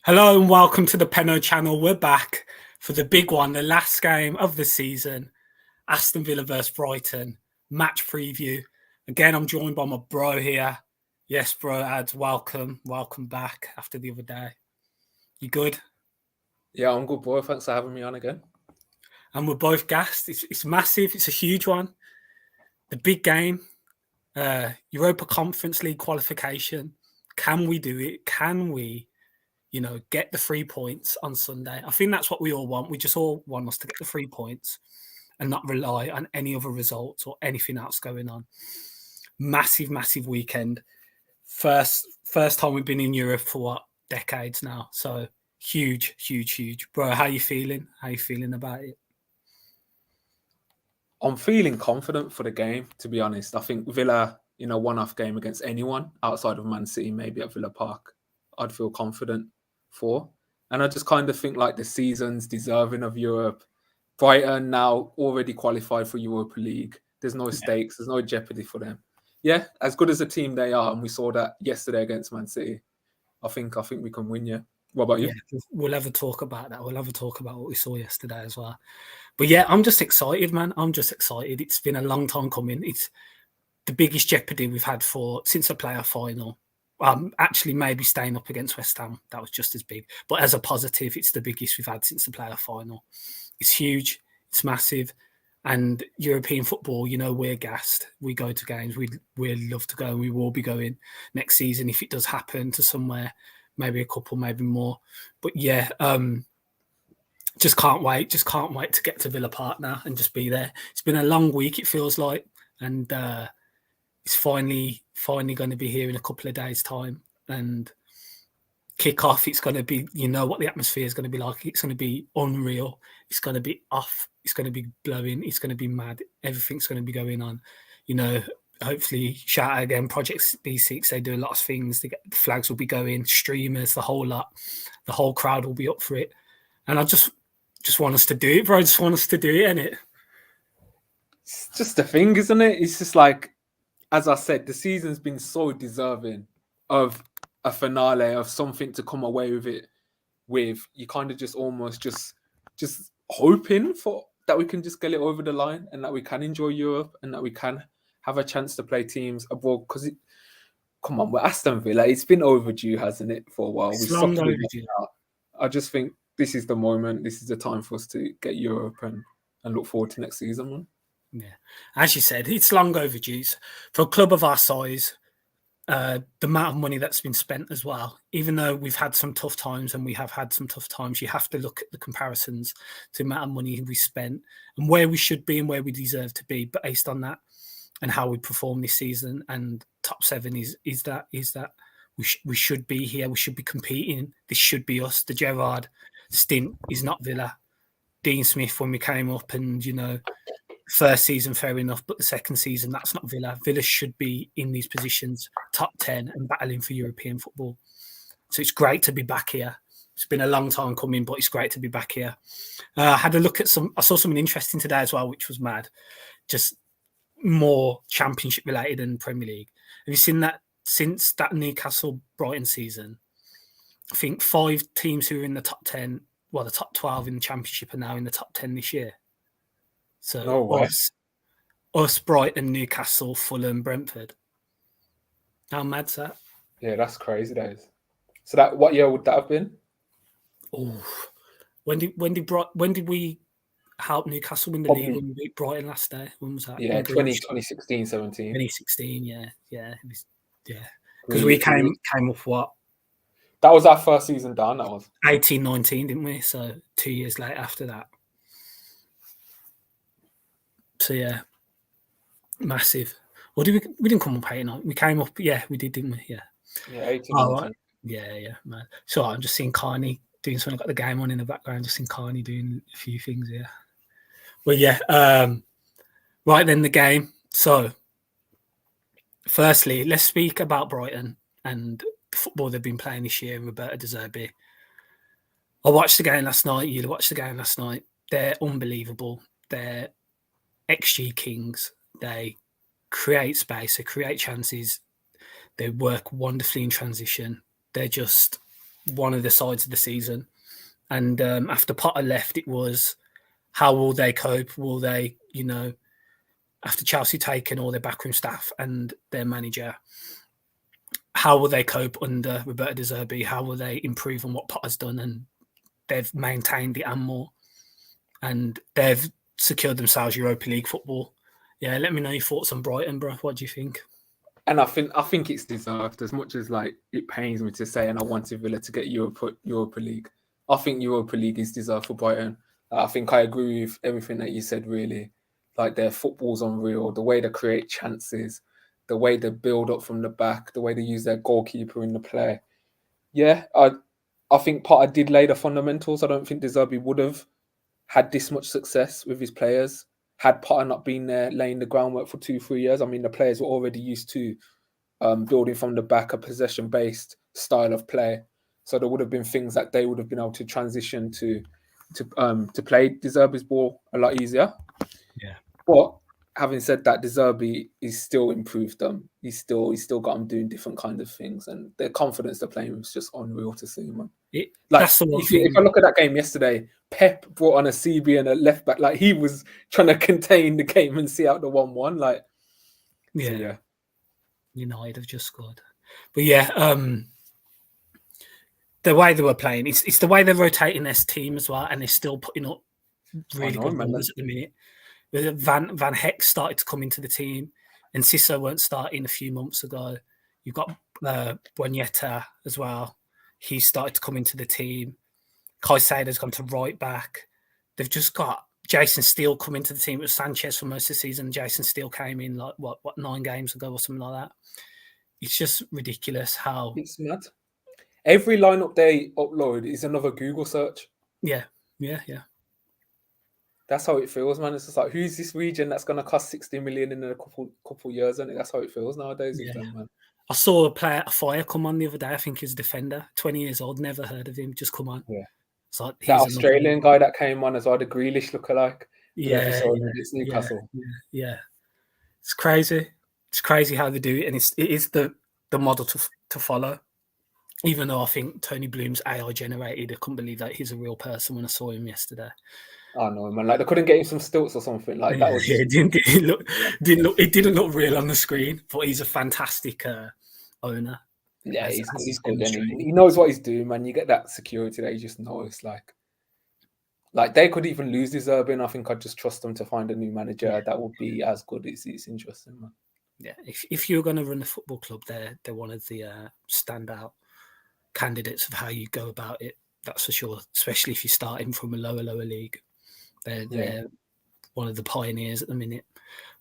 Hello and welcome to the Penno channel. We're back for the big one, the last game of the season, Aston Villa versus Brighton, match preview. Again, I'm joined by my bro here. Yes, bro, ads, welcome back after the other day. You good? Yeah, I'm good, boy. Thanks for having me on again. And we're both gassed. It's massive. It's a huge one. The big game, Europa Conference League qualification. Can we do it? Can we get the 3 points on Sunday? I think that's what we all want. We just all want us to get the 3 points and not rely on any other results or anything else going on. Massive weekend. First time we've been in Europe for what, decades now. So huge. Bro, how you feeling? How you feeling about it? I'm feeling confident for the game, to be honest. I think Villa, one-off game against anyone outside of Man City, maybe at Villa Park, I'd feel confident for. And I just kind of think like the season's deserving of Europe. Brighton now already qualified for Europa League. There's no stakes. There's no jeopardy for them. Yeah, as good as a team they are, and we saw that yesterday against Man City, I think we can win, yeah. What about you? Yeah, we'll have a talk about that. We'll have a talk about what we saw yesterday as well. But yeah, I'm just excited, man. I'm just excited. It's been a long time coming. It's the biggest jeopardy we've had since the playoff final. Actually, maybe staying up against West Ham. That was just as big. But as a positive, it's the biggest we've had since the playoff final. It's huge. It's massive. And European football, we're gassed. We go to games. We'd love to go. We will be going next season if it does happen to somewhere. Maybe a couple, maybe more. But yeah, just can't wait. Just can't wait to get to Villa Park now and just be there. It's been a long week, it feels like. And it's finally going to be here in a couple of days' time. And kick off, it's going to be, what the atmosphere is going to be like. It's going to be unreal. It's going to be off. It's going to be blowing. It's going to be mad. Everything's going to be going on. Hopefully, shout out again, Project B6. They do a lot of things. The flags will be going, streamers, the whole lot. The whole crowd will be up for it. And I just want us to do it, bro. I just want us to do it, innit? It's just a thing, isn't it? It's just like, as I said, the season's been so deserving of a finale, of something to come away with it with. You kind of just almost just hoping for that we can just get it over the line and that we can enjoy Europe and that we can have a chance to play teams abroad. Because come on, we're Aston Villa. It's been overdue, hasn't it, for a while? It's long overdue. I just think this is the moment. This is the time for us to get Europe and look forward to next season, man. Yeah, as you said, it's long overdue. For a club of our size, the amount of money that's been spent as well, even though we've had some tough times and we have had some tough times, you have to look at the comparisons to the amount of money we spent and where we should be and where we deserve to be based on that and how we perform this season. And top 7 is that we should be here. We should be competing. This should be us. The Gerrard stint is not Villa. Dean Smith, when we came up and, first season, fair enough, but the second season, that's not Villa. Villa should be in these positions, top 10 and battling for European football. So it's great to be back here. It's been a long time coming, but it's great to be back here. I had a look at I saw something interesting today as well, which was mad. Just more championship related than Premier League. Have you seen that since that Newcastle Brighton season? I think 5 teams who are in the top 10, well, the top 12 in the championship are now in the top 10 this year. So no way. Us, Brighton, Newcastle, Fulham, Brentford. How mad's that? Yeah, that's crazy, days. So that what year would that have been? Oh, when did we help Newcastle win the league when we beat Brighton last day? When was that? Yeah, 2016, 17. 2016, yeah. Because we came up what? That was our first season down. That was 18, 19, didn't we? So 2 years later after that. So yeah, massive. Or did we didn't come up 18? We came up, yeah, we did, didn't we? Yeah. Yeah, 18. Oh, right. Yeah, man. So I'm just seeing Carney doing something. I've got the game on in the background. Just seeing Carney doing a few things here. Well, yeah. Right then, the game. So, firstly, let's speak about Brighton and the football they've been playing this year and Roberto De Zerbi. I watched the game last night. You watched the game last night. They're unbelievable. They're XG kings. They create space. They create chances. They work wonderfully in transition. They're just one of the sides of the season. And after Potter left, it was how will they cope? Will they, after Chelsea taking all their backroom staff and their manager, how will they cope under Roberto De Zerbi? How will they improve on what Potter's done? And they've maintained it and more. And they've secured themselves Europa League football. Yeah, let me know your thoughts on Brighton, bro. What do you think? And I think it's deserved, as much as like it pains me to say, and I wanted Villa to get Europa League. I think Europa League is deserved for Brighton. I think I agree with everything that you said, really. Like, their football's unreal, the way they create chances, the way they build up from the back, the way they use their goalkeeper in the play. Yeah, I think Potter did lay the fundamentals. I don't think De Zerbi would have had this much success with his players had Potter not been there laying the groundwork for 2-3 years. I mean, the players were already used to building from the back, a possession-based style of play. So there would have been things that they would have been able to transition to play De Zerbi's ball a lot easier. Yeah. But having said that, De Zerbi is still improved them. He's still got them doing different kind of things, and their confidence they're playing was just unreal to see, man. That's the one thing. If I look at that game yesterday, Pep brought on a CB and a left back. Like, he was trying to contain the game and see out the 1-1. Like, yeah. So, yeah. United have just scored. But yeah, the way they were playing, it's the way they're rotating this team as well, and they're still putting up really good numbers at the minute. Van Heck started to come into the team, and Sisso weren't starting a few months ago. You've got Bueneta as well. He started to come into the team. Caicedo's gone to right back. They've just got Jason Steele come into the team. It was Sanchez for most of the season. Jason Steele came in like what 9 games ago or something like that. It's just ridiculous how it's mad. Every lineup they upload is another Google search. Yeah. That's how it feels, man. It's just like, who's this region that's going to cost 60 million in a couple years? And that's how it feels nowadays with them, man. I saw a fire come on the other day. I think he's a defender, 20 years old, never heard of him, just come on. Yeah. It's like, that Australian guy that came on as well, the Grealish lookalike. Yeah. Newcastle. Yeah. It's crazy. It's crazy how they do it. And it is the model to follow. Even though I think Tony Bloom's AI generated, I couldn't believe that he's a real person when I saw him yesterday. Oh no, man! Like, they couldn't get him some stilts or something. Like, that was. Yeah, it didn't look real on the screen, but he's a fantastic owner. Yeah, he's good. And he knows what he's doing, man. You get that security that you just know. It's like they could even lose De Zerbi, and I think I'd just trust them to find a new manager that would be as good. It's interesting, man. Yeah, if you're going to run a football club, they're one of the standout candidates of how you go about it. That's for sure. Especially if you're starting from a lower league. They're one of the pioneers at the minute.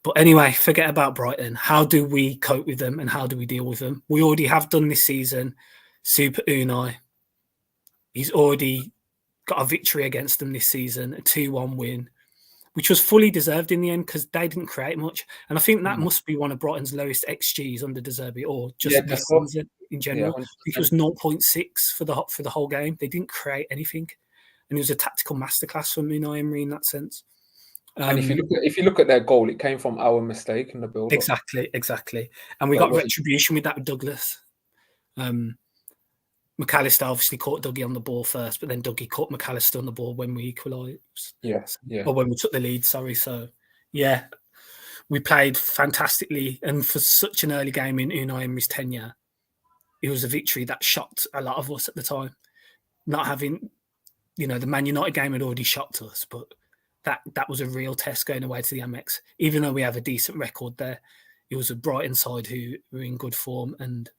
But anyway, forget about Brighton. How do we cope with them and how do we deal with them? We already have done this season. Super Unai. He's already got a victory against them this season, a 2-1 win, which was fully deserved in the end because they didn't create much. And I think that must be one of Brighton's lowest XGs under De Zerbi, or just this season in general. I think it was 0.6 for the whole game. They didn't create anything. And it was a tactical masterclass from Unai Emery in that sense. And if you look at their goal, it came from our mistake in the build. Exactly. And we got retribution with that with Douglas. McAllister obviously caught Dougie on the ball first, but then Dougie caught McAllister on the ball when we equalised. Yeah. Or when we took the lead, sorry. So, yeah, we played fantastically. And for such an early game in Unai Emery's tenure, it was a victory that shocked a lot of us at the time. Not having, the Man United game had already shocked us, but that was a real test going away to the Amex. Even though we have a decent record there, it was a Brighton side who were in good form, and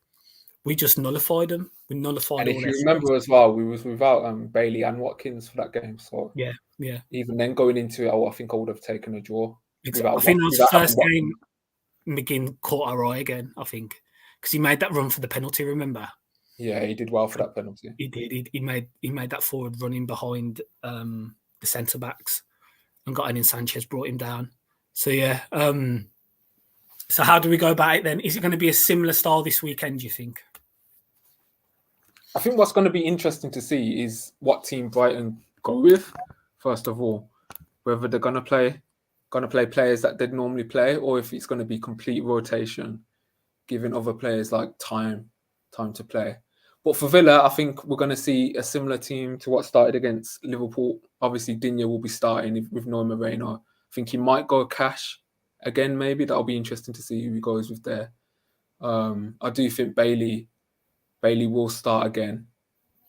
we just nullified them. We nullified. And if you remember as well, we was without Bailey and Watkins for that game. So yeah. Even then, going into it, I think I would have taken a draw. Exactly. I think that was the first game McGinn caught our eye again. I think because he made that run for the penalty. Remember? Yeah, he did well for that penalty. He did. He made that forward running behind the centre backs and got in. Sanchez brought him down. So yeah. So how do we go about it then? Is it going to be a similar style this weekend? Do you think? I think what's going to be interesting to see is what team Brighton go with. First of all, whether they're going to play players that they'd normally play, or if it's going to be complete rotation, giving other players like time to play. But for Villa, I think we're going to see a similar team to what started against Liverpool. Obviously, Digne will be starting with no Moreno. I think he might go Cash again, maybe. That'll be interesting to see who he goes with there. I do think Bailey will start again.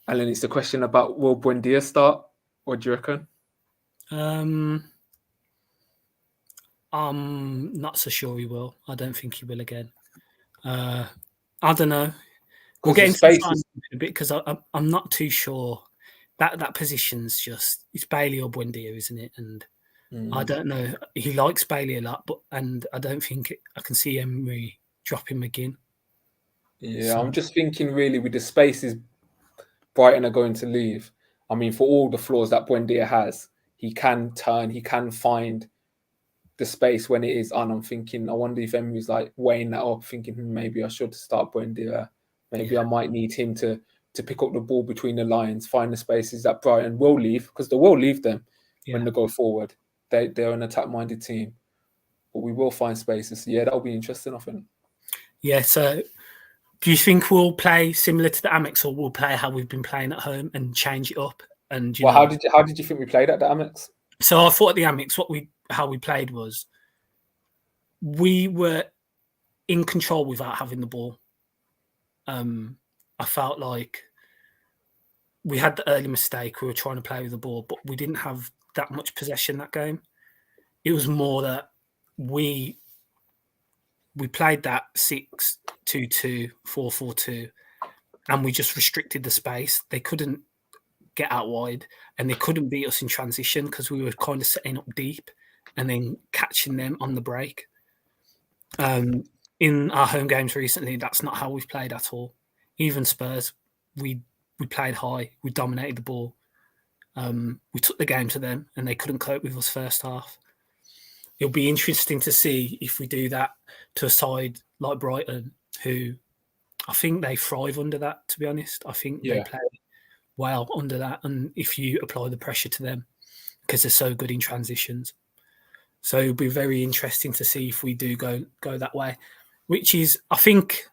And then it's the question about, will Buendia start? What do you reckon? I'm not so sure he will. I don't think he will again. I don't know. We'll get into the time a bit because I'm not too sure. That position's just, it's Bailey or Buendia, isn't it? And I don't know. He likes Bailey a lot, and I don't think I can see Emery dropping McGinn. Yeah, so I'm just thinking really with the spaces Brighton are going to leave. I mean, for all the flaws that Buendia has, he can turn, he can find the space when it is on. I'm thinking, I wonder if Emery's like weighing that up, thinking maybe I should start Buendia. Maybe I might need him to pick up the ball between the lines, find the spaces that Brighton will leave, because they will leave them when they go forward. They're an attack-minded team, but we will find spaces. Yeah, that'll be interesting, I think. Yeah, so do you think we'll play similar to the Amex, or we'll play how we've been playing at home and change it up? And how did you think we played at the Amex? So I thought at the Amex, how we played was we were in control without having the ball. I felt like we had the early mistake. We were trying to play with the ball, but we didn't have that much possession that game. It was more that we played that 6-2-2, 4-4-2, and we just restricted the space. They couldn't get out wide, and they couldn't beat us in transition because we were kind of setting up deep and then catching them on the break. In our home games recently, that's not how we've played at all. Even Spurs, we played high, we dominated the ball. We took the game to them, and they couldn't cope with us first half. It'll be interesting to see if we do that to a side like Brighton, who I think they thrive under that, to be honest. I think they play well under that, and if you apply the pressure to them, because they're so good in transitions. So it'll be very interesting to see if we do go that way, which is, I think,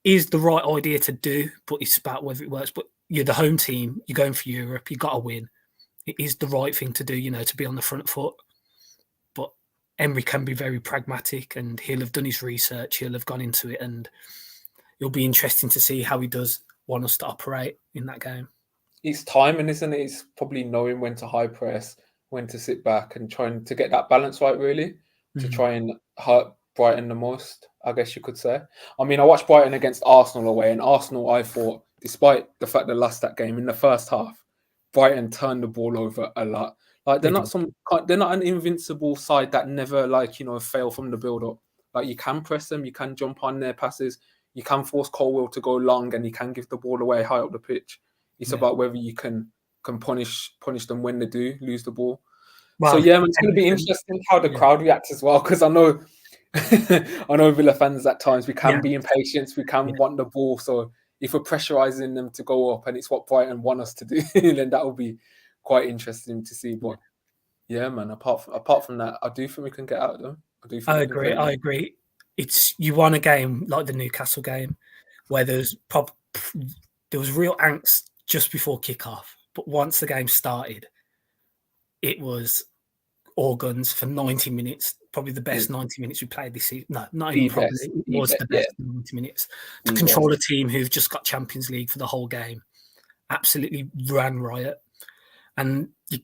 is the right idea to do, but it's about whether it works. But you're the home team, you're going for Europe, you've got to win. It is the right thing to do, to be on the front foot. But Emery can be very pragmatic, and he'll have done his research, he'll have gone into it, and it'll be interesting to see how he does want us to operate in that game. It's timing, isn't it? It's probably knowing when to high press, when to sit back, and trying to get that balance right, really, to try and hurt Brighton the most, I guess you could say. I mean, I watched Brighton against Arsenal away, and Arsenal, I thought, despite the fact they lost that game in the first half, Brighton turned the ball over a lot. Like they're not an invincible side that never fail from the build up. Like you can press them, you can jump on their passes, you can force Colwill to go long, and you can give the ball away high up the pitch. It's about whether you can punish them when they do lose the ball. Well, so yeah, man, it's going to be interesting how the crowd reacts as well, because I know Villa fans at times we can be impatient, we can want the ball. So if we're pressurizing them to go up, and it's what Brighton want us to do, then that will be quite interesting to see. But yeah, man, apart from that, I do think we can get out of them. I agree. You won a game like the Newcastle game, where there was real angst just before kickoff, but once the game started, it was all guns for 90 minutes. Probably the best 90 minutes we played this season. No, not even probably. It was the best 90 minutes. To control a team who've just got Champions League for the whole game, absolutely ran riot. And you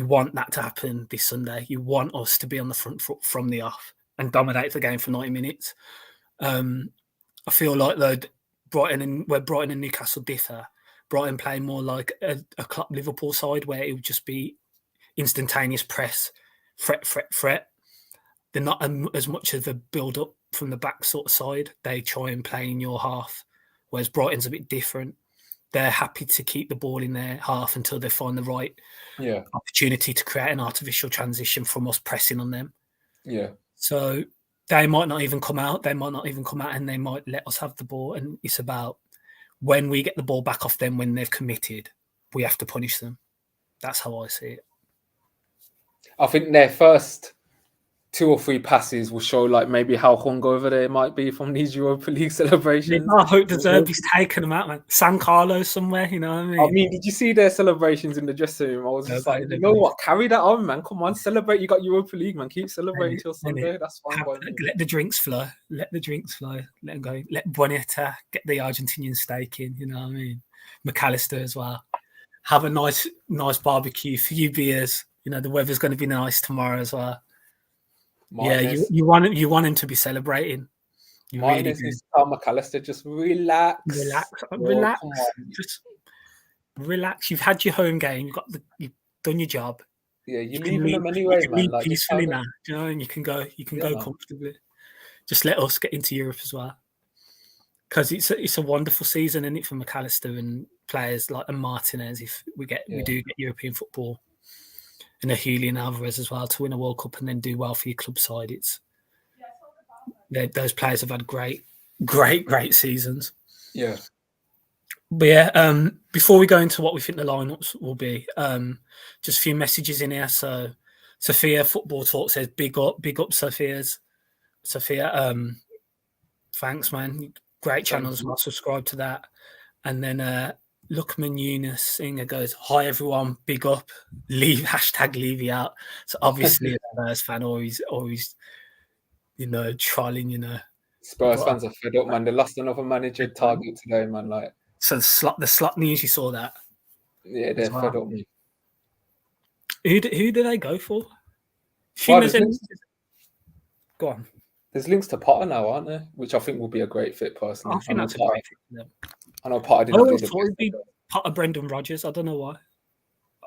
want that to happen this Sunday. You want us to be on the front foot from the off and dominate the game for 90 minutes. I feel like though where Brighton and Newcastle differ, Brighton play more like a Klopp Liverpool side, where it would just be instantaneous press, fret. They're not as much of a build-up from the back sort of side. They try and play in your half, whereas Brighton's a bit different. They're happy to keep the ball in their half until they find the right opportunity to create an artificial transition from us pressing on them. Yeah. So they might not even come out. And they might let us have the ball. And it's about when we get the ball back off them, when they've committed, we have to punish them. That's how I see it. I think their first 2 or 3 passes will show like maybe how hungover they might be from these Europa League celebrations. I hope the Zerbi's taking them out, man. San Carlos somewhere, you know what I mean? I mean, did you see their celebrations in the dressing room? I was just like, you know what? Carry that on, man. Come on, celebrate. You got Europa League, man. Keep celebrating till Sunday. That's fine by me. Let the drinks flow. Let the drinks flow. Let them go. Let Bonetta get the Argentinian steak in, you know what I mean? McAllister as well. Have a nice barbecue, few beers. You know, the weather's going to be nice tomorrow as well. Martinez. Yeah, you want him to be celebrating. You Martinez really is tell McAllister, just relax. Relax. Just relax. You've had your home game. You've done your job. Yeah, you're leaving them anyway, man. Leave peacefully now, you know, and you can go comfortably. Just let us get into Europe as well, because it's a wonderful season, isn't it, for McAllister and players like Martinez. If we do get European football, and a Julian Alvarez as well to win a World Cup and then do well for your club side. Those players have had great seasons. Yeah. But yeah, before we go into what we think the lineups will be, just a few messages in here. So Sophia Football Talk says big up Sophia. Thanks, man. Great channel as well. Subscribe to that. And then Lookman Yunus Singer goes, hi everyone, big up, #Levy out. So obviously a Spurs fan always, you know, trolling, you know. Spurs fans are fed up, man. They lost another manager target today, man. Like, so the slot news, you saw that. Yeah, they're fed up. Who do they go for? Go on. There's links to Potter now, aren't there? Which I think will be a great fit, personally. I think that's a great fit for them. I know Potter didn't do the best. Potter, Brendan Rodgers. I don't know why.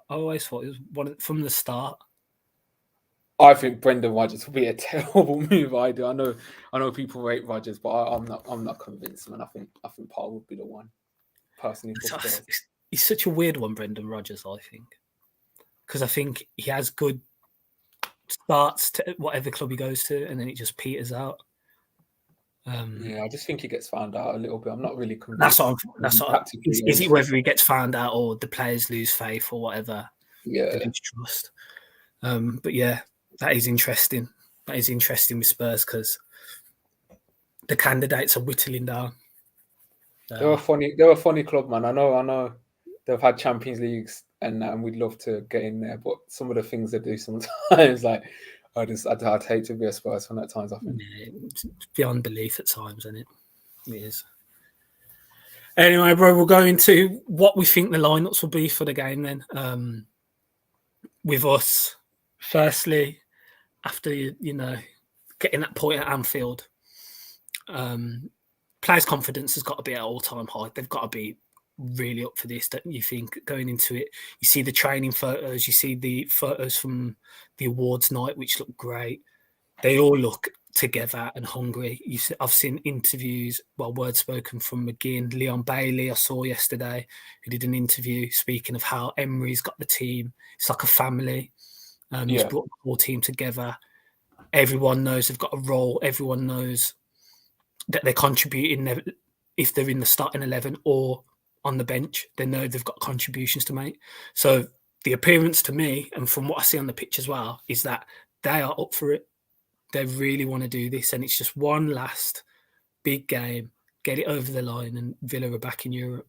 I always thought it was from the start. I think Brendan Rodgers will be a terrible move. I know people rate Rodgers, but I'm not convinced, man. I think Potter would be the one. Personally, he's such a weird one, Brendan Rodgers. I think because I think he has good starts to whatever club he goes to, and then it just peters out. I just think he gets found out a little bit. I'm not really convinced. That's what. Is it whether he gets found out or the players lose faith or whatever? Yeah, they lose trust. But yeah, that is interesting. That is interesting with Spurs because the candidates are whittling down. They're a funny club, man. I know. They've had Champions Leagues and we'd love to get in there, but some of the things they do sometimes, like. I'd hate to be a Spurs fan at times, I think. Yeah, it's beyond belief at times, isn't it? It is. Anyway, bro, we'll go into what we think the lineups will be for the game then. With us, firstly, after, you know, getting that point at Anfield, players' confidence has got to be at all-time high. They've got to be really up for this, don't you think, going into it? You see the training photos, you see the photos from the awards night, which look great. They all look together and hungry. I've seen interviews, words spoken from McGinn, Leon Bailey, I saw yesterday, who did an interview speaking of how Emery's got the team. It's like a family. He's brought the whole team together. Everyone knows they've got a role. Everyone knows that they're contributing if they're in the starting 11 or on the bench. They know they've got contributions to make. So the appearance to me, and from what I see on the pitch as well, is that they are up for it. They really want to do this, and it's just one last big game, get it over the line, and Villa are back in Europe.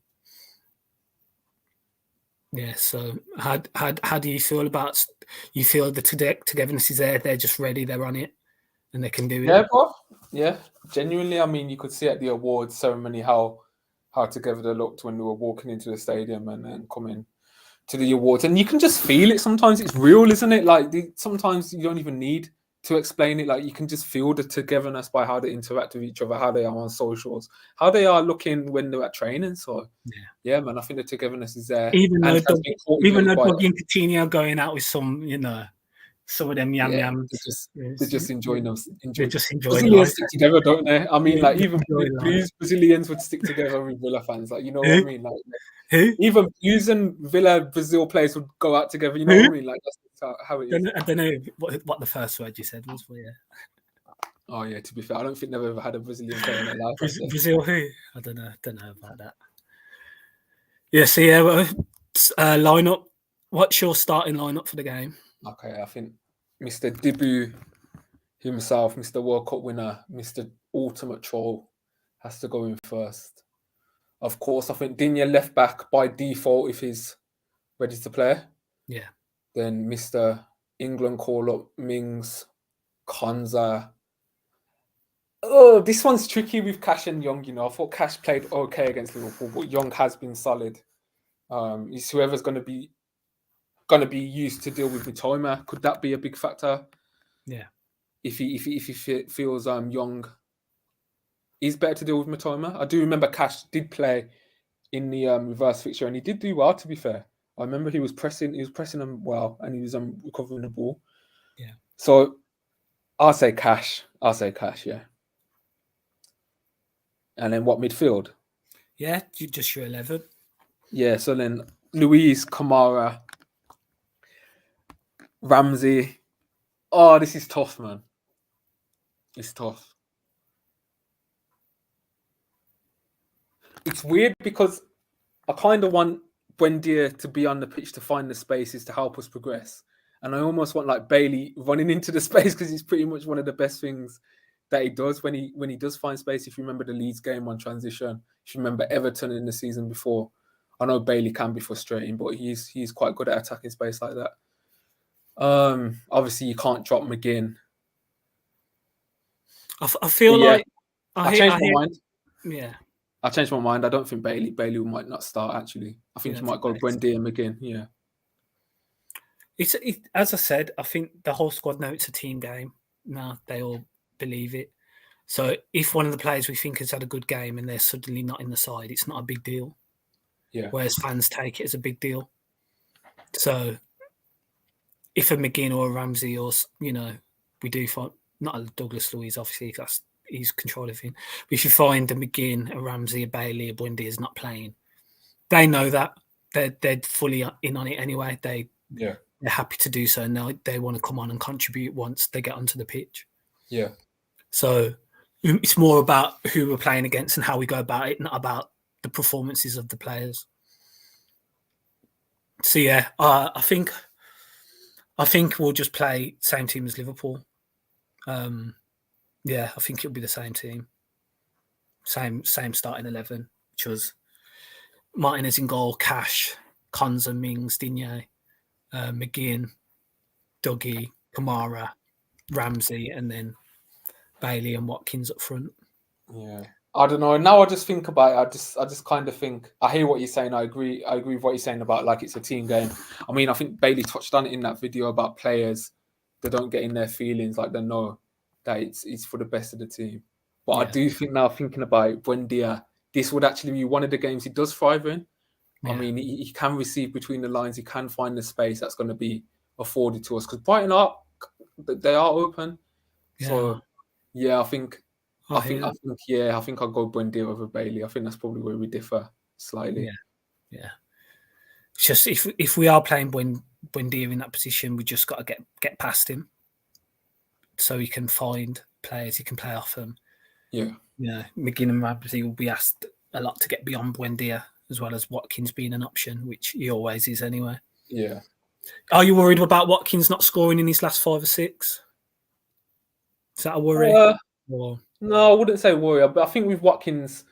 Yeah, so how do you feel about? You feel the togetherness is there? They're just ready. They're on it, and they can do it. Yeah, bro. Yeah, genuinely. I mean, you could see at the awards ceremony how together they looked when they were walking into the stadium and then coming to the awards, and you can just feel it. Sometimes it's real, isn't it? Like sometimes you don't even need to explain it. Like you can just feel the togetherness by how they interact with each other, how they are on socials, how they are looking when they're at training. So yeah, man, I think the togetherness is there. Even though Dougie and Coutinho going out with some, you know, some of them yams. They're just enjoying them. They're just enjoying Brazilians stick together, don't they? I mean, like even Brazilians would stick together with Villa fans. Like, you know what I mean? Like even Blues and Villa Brazil players would go out together. You know what I mean? Like that's how it is. I don't know what the first word you said was, but yeah. Oh yeah. To be fair, I don't think they've ever had a Brazilian player in their life. Brazil who? I don't know about that. Yeah. So yeah, lineup. What's your starting lineup for the game? Okay, I think Mr. Dibu himself, Mr. World Cup winner, Mr. Ultimate Troll, has to go in first. Of course, I think Digne left back by default if he's ready to play. Yeah. Then Mr. England call up Mings, Konza. Oh, this one's tricky with Cash and Young. I thought Cash played okay against Liverpool, but Young has been solid. It's whoever's going to be used to deal with Mitoma. Could that be a big factor? Yeah. If he feels Young is better to deal with Mitoma. I do remember Cash did play in the reverse fixture, and he did do well. To be fair, I remember he was pressing them well, and he was recovering the ball. Yeah. So I'll say Cash. Yeah. And then what midfield? Yeah, just your 11. Yeah, so then Luiz, Kamara, Ramsey. Oh, this is tough, man. It's tough. It's weird because I kind of want Buendia to be on the pitch to find the spaces to help us progress. And I almost want like Bailey running into the space because he's pretty much one of the best things that he does when he does find space. If you remember the Leeds game on transition, if you remember Everton in the season before, I know Bailey can be frustrating, but he's quite good at attacking space like that. Obviously you can't drop McGinn. I feel like I changed my mind. Yeah. I changed my mind. I don't think Bailey might not start actually. I think he might go Buendia and McGinn. Yeah. It's as I said, I think the whole squad know it's a team game. Now they all believe it. So if one of the players we think has had a good game and they're suddenly not in the side, it's not a big deal. Yeah. Whereas fans take it as a big deal. So if a McGinn or a Ramsey or we do find not a Douglas Luiz, obviously he's controlling him. But if you find a McGinn, a Ramsey, a Bailey, a Buendia is not playing, they know that they're fully in on it anyway. They're happy to do so, and they want to come on and contribute once they get onto the pitch. Yeah. So it's more about who we're playing against and how we go about it, not about the performances of the players. So yeah, I think we'll just play same team as Liverpool. Yeah, I think it'll be the same team, same starting 11, which was Martinez in goal, Cash, Konza, Mings, Digne, McGinn, Dougie, Kamara, Ramsey, and then Bailey and Watkins up front. Yeah, I don't know. Now I just think about it. I just kind of think I hear what you're saying. I agree with what you're saying about like it's a team game. I mean, I think Bailey touched on it in that video about players that don't get in their feelings, like they know that it's for the best of the team. But I do think now, thinking about it, Buendia, this would actually be one of the games he does thrive in. Yeah. I mean, he can receive between the lines. He can find the space that's going to be afforded to us because Brighton they are open. Yeah. So yeah, I think I'll go Buendia over Bailey. I think that's probably where we differ slightly. Yeah. It's just if we are playing Buendia in that position, we just got to get past him, so he can find players he can play off them. Yeah. McGinn and Ramsey will be asked a lot to get beyond Buendia, as well as Watkins being an option, which he always is anyway. Yeah. Are you worried about Watkins not scoring in his last 5 or 6? Is that a worry? No, I wouldn't say worry. But I think with Watkins,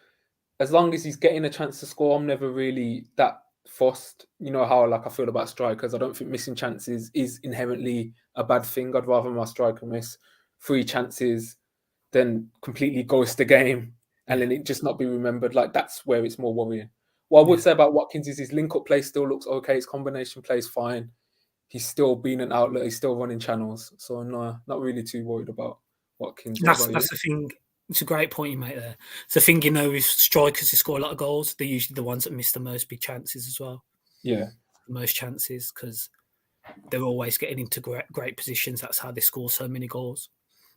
as long as he's getting a chance to score, I'm never really that fussed. You know how I feel about strikers. I don't think missing chances is inherently a bad thing. I'd rather my striker miss 3 chances than completely ghost the game and then it just not be remembered. Like that's where it's more worrying. What I would say about Watkins is his link-up play still looks okay. His combination play is fine. He's still being an outlet. He's still running channels. So no, not really too worried about Watkins. That's the thing. It's a great point you make there. It's the thing, with strikers who score a lot of goals, they're usually the ones that miss the most big chances as well. Yeah. The most chances because they're always getting into great positions. That's how they score so many goals.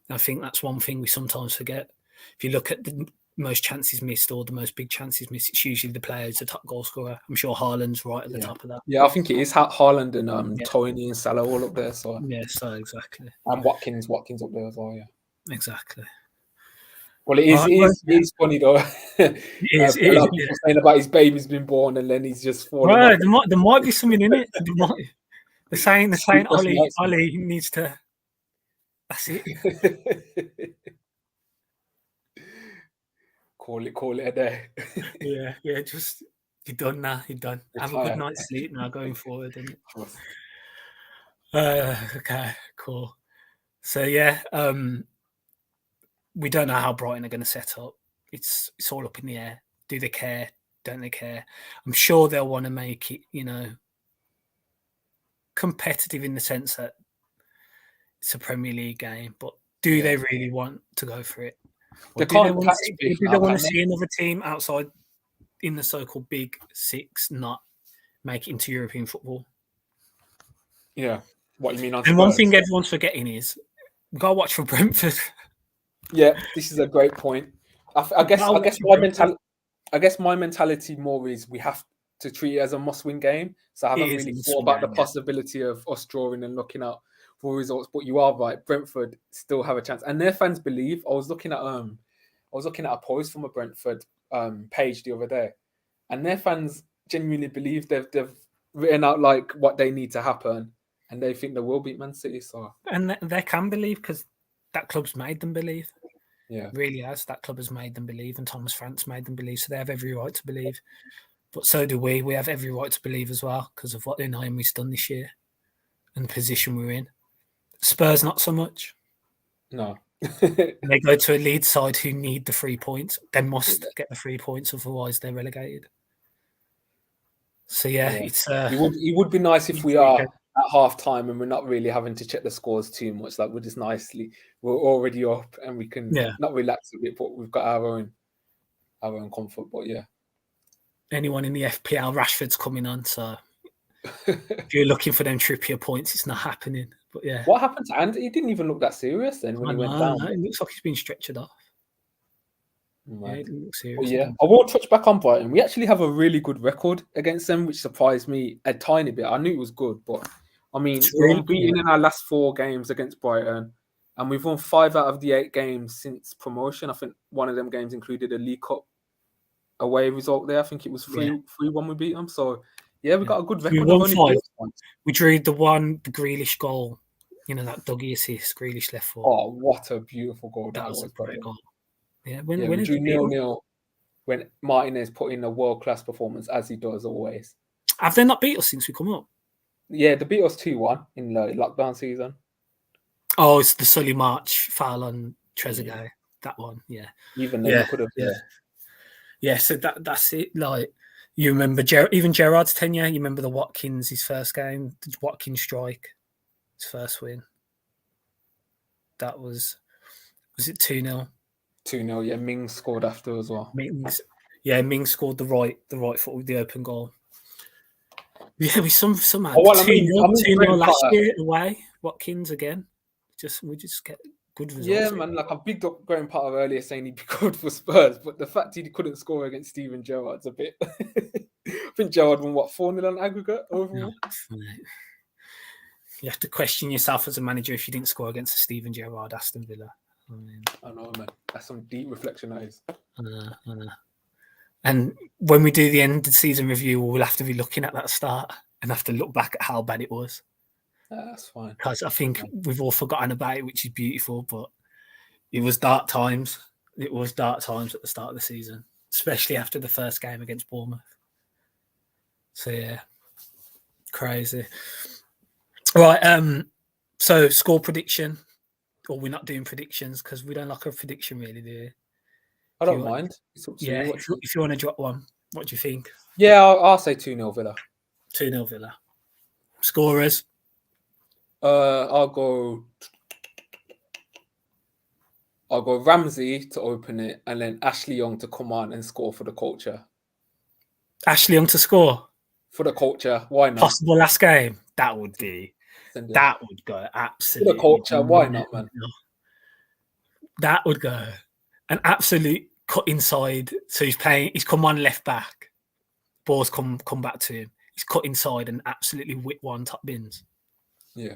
And I think that's one thing we sometimes forget. If you look at the most chances missed or the most big chances missed, it's usually the player who's the top goal scorer. I'm sure Haaland's right at the top of that. Yeah, I think it is Haaland and Tony and Salah all up there. So so exactly. And Watkins up there as well. Yeah, exactly. Well, it is funny though. It is. A lot of people saying about his baby's been born and then he's just falling. Right, there might be something in it. They're saying Ollie needs to That's it. Call it a day. Yeah. Just you're done now. You're done. Have a good Retire. night's sleep now going forward. And Trust. okay, cool. So yeah, we don't know how Brighton are going to set up. It's all up in the air. Do they care? Don't they care? I'm sure they'll want to make it, competitive in the sense that it's a Premier League game. But do they really want to go for it? Or They do they can't want catch to, fifth do they now, want can to they? see another team outside in the so-called Big Six not make it into European football? Yeah. What you mean on And one Spurs? thing everyone's forgetting is go watch for Brentford. Yeah, this is a great point. I guess Go I watch guess for my Brentford. mentality more is we have to treat it as a must-win game. So I It haven't is a really thought must-win about the game, yeah. possibility of us drawing and looking out for results. But you are right, Brentford still have a chance, and their fans believe. I was looking at a post from a Brentford page the other day, and their fans genuinely believe they've written out like what they need to happen, and they think they will beat Man City. So And they can believe because that club's made them believe. yeah, It really has. That club has made them believe, and Thomas France made them believe. So they have every right to believe. But so do we. We have every right to believe as well because of what Unai's done this year and the position we're in. Spurs, not so much. no. They go to a lead side who need the 3 points. They must get the 3 points, otherwise they're relegated. So yeah, Yeah. it's It would be nice if we are at half time and we're not really having to check the scores too much. Like we're already up and we can not relax a bit, but we've got our own comfort. But yeah. Anyone in the FPL, Rashford's coming on, so if you're looking for them Trippier points, it's not happening. But yeah. What happened to Andy? He didn't even look that serious then when he went down. It looks like he's been stretchered off. Man. Yeah, it looks But serious. yeah, I will touch back on Brighton. We actually have a really good record against them, which surprised me a tiny bit. I knew it was good, but I mean, we're Really unbeaten in our last 4 games against Brighton, and we've won 5 out of the 8 games since promotion. I think one of them games included a League Cup away result there. I think it was 3-1 we beat them. So yeah, we got a good record. We won 5. We drew the Grealish goal. That Dougie assist, Grealish left foot. Oh, what a beautiful goal that was a great goal. Yeah, we drew 0-0 when Martinez put in a world-class performance, as he does always. Have they not beat us since we come up? Yeah, they beat us 2-1 in the lockdown season. Oh, it's the Sully March foul on Trezeguet. Yeah. That one, yeah. Even then, you could have. Yeah, so that's it. Like, you remember even Gerrard's tenure? You remember the Watkins, his first game? The Watkins strike, his first win. That was it 2-0? 2-0, yeah. Mings scored after as well. Mings scored the right foot with the open goal. Yeah, we somehow 2-0 last year away. Watkins again. We just get good results. Yeah, man. Like I bigged up Graham Potter earlier saying he'd be good for Spurs, but the fact he couldn't score against Steven Gerrard's a bit. I think Gerrard won 4-0 on aggregate overall. No, you have to question yourself as a manager if you didn't score against Steven Gerrard, Aston Villa. I know, man. That's some deep reflection, that is. I know. And when we do the end of the season review, we'll have to be looking at that start and have to look back at how bad it was. That's fine. Because I think we've all forgotten about it, which is beautiful, but it was dark times. It was dark times at the start of the season, especially after the first game against Bournemouth. So, yeah, crazy. Right, so score prediction, or we're not doing predictions because we don't like a prediction really, do you? I don't mind. It's up to you. If you want to drop one, what do you think? Yeah, I'll say 2-0 Villa. 2-0 Villa. Scorers? I'll go Ramsey to open it, and then Ashley Young to come on and score for the culture. Ashley Young to score? For the culture, why not? Possible last game? That would go absolutely. For the culture, why not, man? That would go. An absolute cut inside. So he's come on left back. Ball's come back to him. He's cut inside and absolutely whip one top bins. Yeah.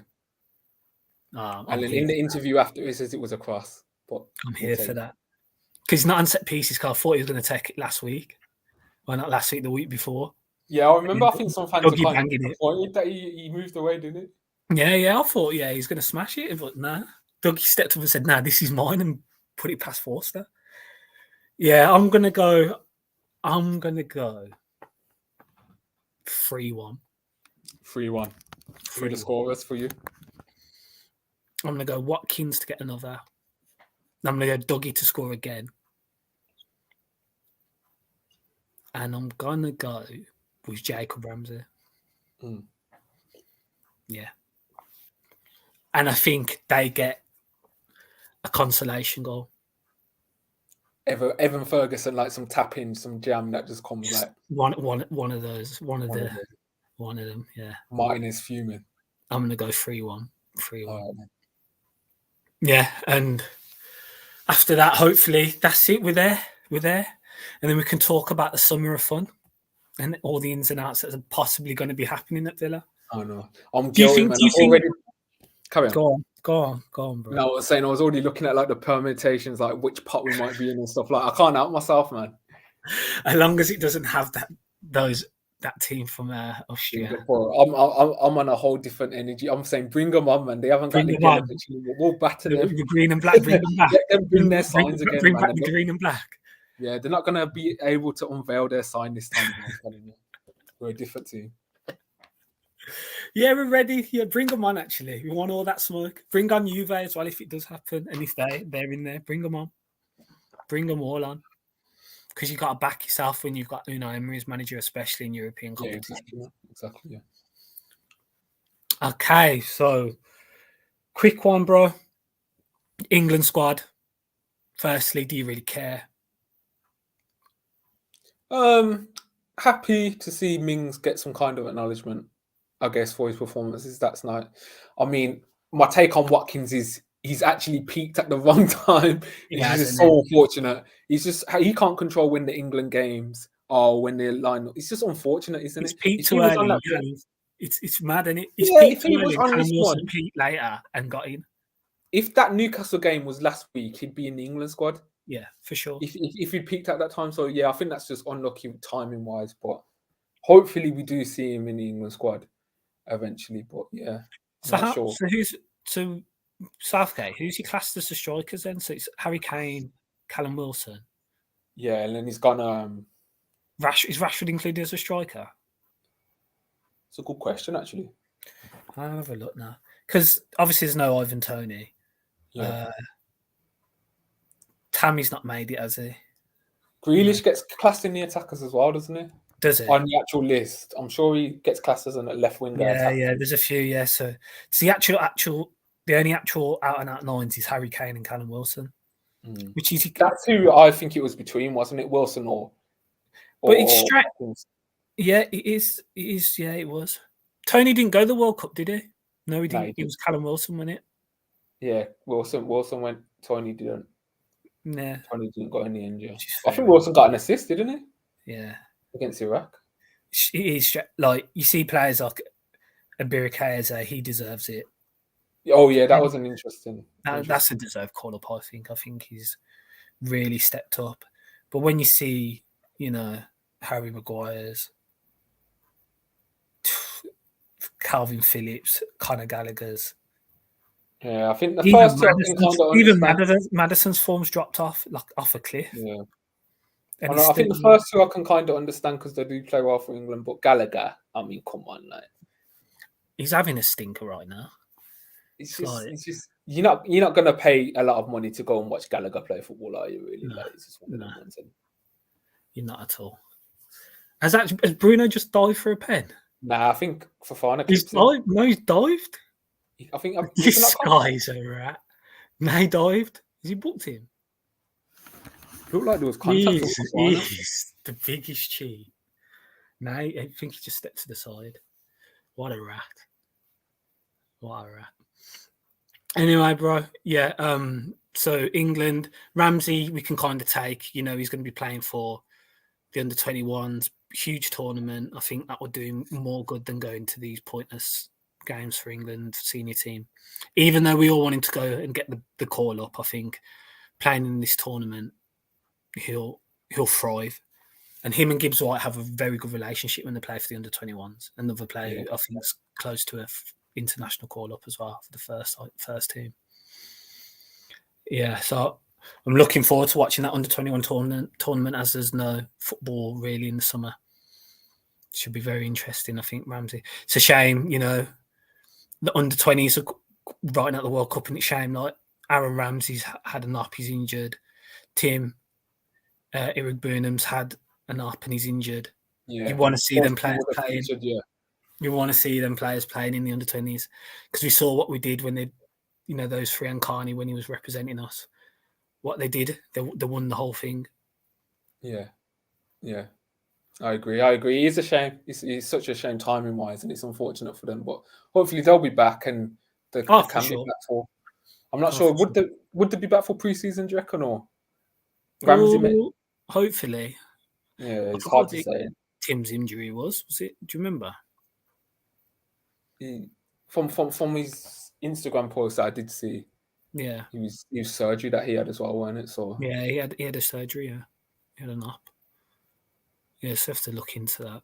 And then in the interview after, he says it was a cross. But I'm here for that. Because he's not on set pieces, because I thought he was going to take it last week. Well, not last week, the week before. Yeah, I remember. I think some fans were kind of disappointed that he moved away, didn't he? Yeah. I thought, he's going to smash it, but nah. Dougie stepped up and said, "Nah, this is mine," and put it past Forster. Yeah, I'm gonna go 3-1. 3-1. Who are the scorers for you? I'm gonna go Watkins to get another. I'm gonna go Dougie to score again. And I'm gonna go with Jacob Ramsey. Yeah. And I think they get a consolation goal. Evan Ferguson, like some tapping, some jam that just comes like one of those, one of them. Yeah. Martin is fuming. I'm gonna go 3-1. 3-1. Right. Yeah, and after that, hopefully that's it. We're there, and then we can talk about the summer of fun and all the ins and outs that are possibly going to be happening at Villa. Oh no, I'm guilty, man. Carry on. Go on, bro. No, I was saying I was already looking at like the permutations, like which pot we might be in and stuff. Like I can't help myself, man. As long as it doesn't have that team from Austria. I'm on a whole different energy. I'm saying bring them on, man. They haven't got any anymore. We'll batter them. The green and black, bring them back. Let them bring their signs again, bring man. back the green and black. Yeah, they're not going to be able to unveil their sign this time. I'm telling you. We're a different team. Yeah, we're ready. Yeah, bring them on, actually. We want all that smoke. Bring on Juve as well if it does happen. And if they're in there, bring them on. Bring them all on. Because you've got to back yourself when you've got Unai Emery as manager, especially in European competition. Yeah, exactly, yeah. Okay, so quick one, bro. England squad. Firstly, do you really care? Happy to see Mings get some kind of acknowledgement, I guess, for his performances. That's nice. I mean, my take on Watkins is he's actually peaked at the wrong time. It's so unfortunate. He can't control when the England games or when they line up. It's just unfortunate, isn't it? It's peaked too early. It's mad, isn't it? It's peaked too early. Callum Wilson peaked later and got in. If that Newcastle game was last week, he'd be in the England squad. Yeah, for sure. If he'd peaked at that time. So, yeah, I think that's just unlucky timing-wise. But hopefully we do see him in the England squad eventually. But, yeah, So Southgate, who's he classed as the strikers then? So it's Harry Kane, Callum Wilson. Yeah, and then he's gone... Is Rashford included as a striker? It's a good question, actually. I'll have a look now. Because obviously there's no Ivan Toney. Yeah. Tammy's not made it, has he? Grealish gets classed in the attackers as well, doesn't he? Does it? On the actual list. I'm sure he gets classed as a left winger. Yeah, there's a few, yeah. So it's the only actual out-and-out nines is Harry Kane and Callum Wilson. Which is... That's who I think it was between, wasn't it? Wilson or it's strange. Yeah, it is. It is. Yeah, it was. Tony didn't go to the World Cup, did he? No, he didn't. It was Callum Wilson, wasn't it? Yeah, Wilson went. Tony didn't. Yeah. Tony didn't go in the end, yeah. I think Wilson got an assist, didn't he? Yeah. Against Iraq. It is like you see players like Abirikaeze, he deserves it. Oh yeah, that was an interesting. That's a deserved call up. I think he's really stepped up. But when you see, Harry Maguire's, Calvin Phillips, Conor Gallagher's. Yeah, I think the first two. Even Maddison's form's dropped off a cliff. Yeah. I think the first two I can kind of understand because they do play well for England. But Gallagher, I mean, come on, like he's having a stinker right now. It's just you're not going to pay a lot of money to go and watch Gallagher play football, are you? Really? No, it's just one of them ones. You're not at all. Has Bruno just dived for a pen? Nah, I think Fofana. He's dived. No, he's dived. I think this guy's a rat. No, he dived. Has he booked him? Looked like there was contact. He's the biggest cheat. No, I think he just stepped to the side. What a rat. Anyway, bro. Yeah. So England, Ramsey, we can kind of take. He's going to be playing for the under-21s. Huge tournament. I think that would do him more good than going to these pointless games for England senior team. Even though we all want him to go and get the call up, I think playing in this tournament, he'll thrive. And him and Gibbs White have a very good relationship when they play for the under-21s. Another player I think is close to an international call up as well for the first team. Yeah, so I'm looking forward to watching that under-21 tournament as there's no football really in the summer. Should be very interesting, I think, Ramsey. It's a shame, the under-20s are right at the World Cup, and it's a shame, like, Aaron Ramsey's had a knock, he's injured. Tim Eric Burnham's had a knock and he's injured. Yeah, You want to see them players would have playing. featured, yeah. You want to see them players playing in the under-20s because we saw what we did when they, those three and Carney when he was representing us. What they did, they won the whole thing. Yeah, yeah, I agree. It's a shame. It's such a shame timing wise, and it's unfortunate for them. But hopefully they'll be back and they Oh, can for be sure. back for. I'm not Oh, sure. for Would they be back for pre-season? Do you reckon? Or Ramsey? Oh, hopefully. Yeah, I it's forgot hard what to say. Tim's injury was it? Do you remember? From his Instagram post, I did see. Yeah. He was surgery that he had as well, wasn't it? So Yeah, he had a surgery. Yeah, he had an op. Yeah, so have to look into that.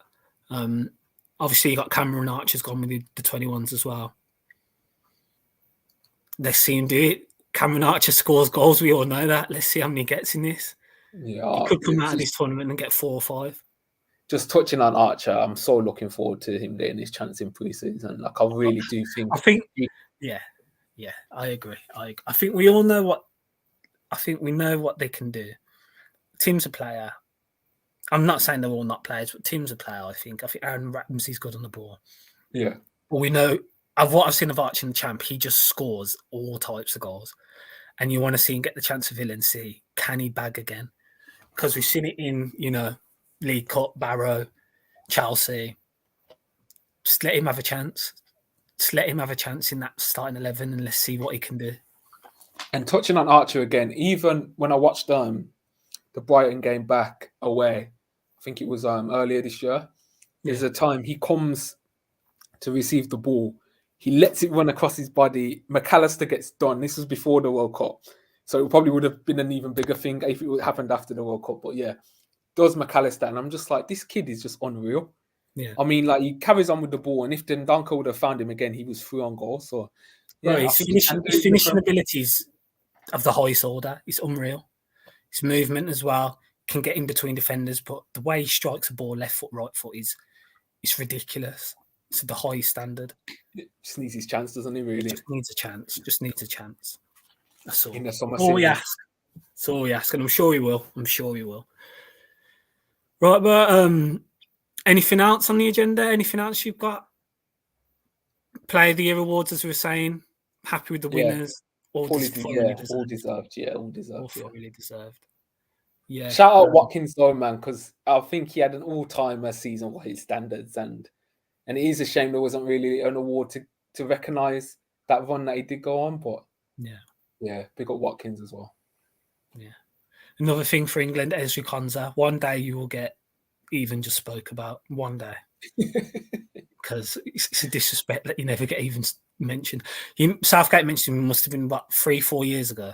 Obviously, you got Cameron Archer's gone with the 21s as well. Let's see him do it. Cameron Archer scores goals. We all know that. Let's see how many he gets in this. yeah, He could come out of this tournament and get 4 or 5. Just touching on Archer, I'm so looking forward to him getting his chance in pre-season. Like, I really do think. I think, yeah, I agree. I think we all know what. I think we know what they can do. Tim's a player. I'm not saying they're all not players, but Tim's a player. I think Aaron Ramsey's good on the ball. Yeah, but we know of what I've seen of Archer in the champ. He just scores all types of goals, and you want to see him get the chance of Villa and see can he bag again? Because we've seen it in League Cup, Barrow, Chelsea. Just let him have a chance. Just let him have a chance in that starting 11, and let's see what he can do. and touching on Archer again, even when I watched the Brighton game back away, I think it was earlier this year. There's a time he comes to receive the ball, he lets it run across his body. McAllister gets done. This was before the World Cup, so it probably would have been an even bigger thing if it happened after the World Cup. But yeah, does McAllister, and I'm just like, this kid is just unreal. Yeah, I mean, like, he carries on with the ball, and if Dendoncker would have found him again, he was through on goal. So yeah, well, I think he can do his it finishing abilities of the highest order. It's unreal. His movement as well can get in between defenders, but the way he strikes a ball, left foot, right foot, is ridiculous. It's the highest standard. Just needs his chance, doesn't he? Really, Just needs a chance. Just needs a chance. That's all. in the summer All we season. ask. That's all we ask, and I'm sure he will. Right, but anything else on the agenda? Anything else you've got? Player of the Year awards, as we were saying. Happy with the winners. All deserved. Yeah, all thoroughly deserved. Yeah. Shout out Watkins though, man, because I think he had an all-timer season by his standards, and it is a shame there wasn't really an award to recognise that run that he did go on. But yeah, big up Watkins as well. Yeah. Another thing for England, Ezri Konsa. One day you will get even just spoke about. One day. Because it's a disrespect that you never get even mentioned. Southgate mentioned him must have been about 3-4 years ago.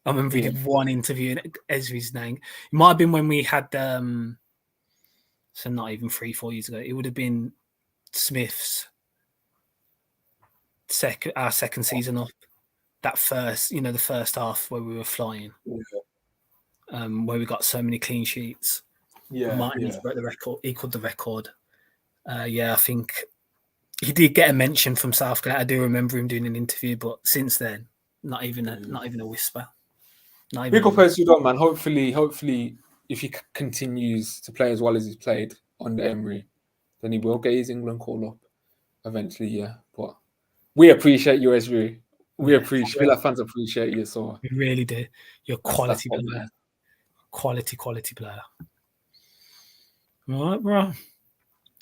I remember he did one interview in Ezri's name. It might have been when we had, so not even 3-4 years ago. It would have been Smith's our second season up. That first, the first half where we were flying, where we got so many clean sheets. Martin broke the record, equaled the record. I think he did get a mention from Southgate. I do remember him doing an interview, but since then, not even a whisper. Big up Ezri, man. Hopefully, if he continues to play as well as he's played under Emery, then he will get his England call up eventually. Yeah, but we appreciate you, Ezri. Villa fans appreciate you. So we really do. You're a quality player. Quality player. All right, bro.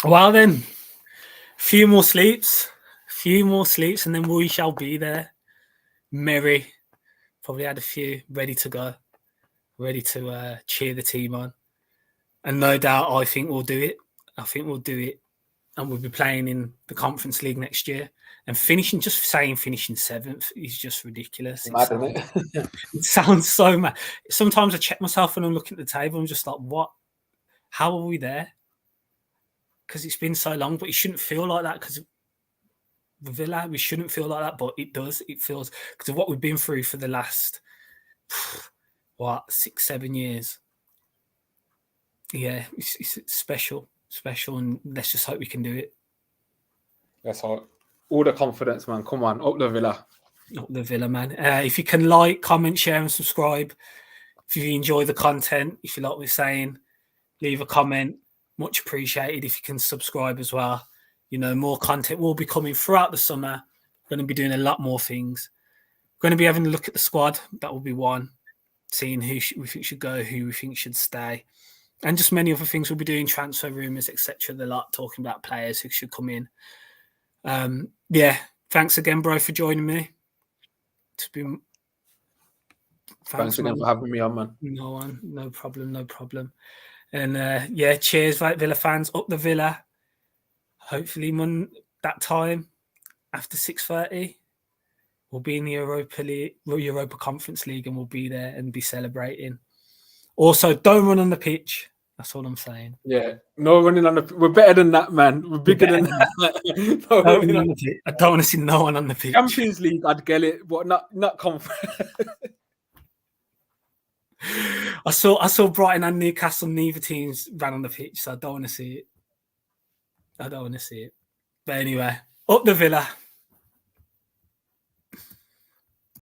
Well then, few more sleeps, and then we shall be there. Merry. Probably had a few ready to go, ready to cheer the team on. And no doubt, I think we'll do it. And we'll be playing in the Conference League next year. And finishing 7th is just ridiculous. It sounds so mad. Sometimes I check myself when I'm looking at the table. I'm just like, what? How are we there? Because it's been so long, but it shouldn't feel like that because with Villa, we shouldn't feel like that, but it does. It feels because of what we've been through for the last what, 6-7 years. Yeah, it's special, and let's just hope we can do it. That's all the confidence, man. Come on, up the Villa. Up the Villa, man. If you can like, comment, share, and subscribe. If you enjoy the content, if you like what we're saying, leave a comment. Much appreciated. If you can subscribe as well. You know, more content will be coming throughout the summer. We're going to be doing a lot more things. We're going to be having a look at the squad. That will be one. Seeing who we think should go, who we think should stay. And just many other things. We'll be doing transfer rumours, etc. The lot, talking about players who should come in. Yeah, thanks again, bro, for joining me. Thanks again for having me on, man. No problem. And yeah, cheers, like Villa fans. Up the Villa. Hopefully, that time after 6:30, we'll be in the Europa Conference League, and we'll be there and be celebrating. Also, don't run on the pitch. That's all I'm saying. Yeah, no running on the. We're better than that, man. We're bigger than that. No running on the pitch. I don't want to see no one on the pitch. Champions League, I'd get it, but not conference. I saw Brighton and Newcastle. Neither teams ran on the pitch, so I don't want to see it. But anyway, up the Villa.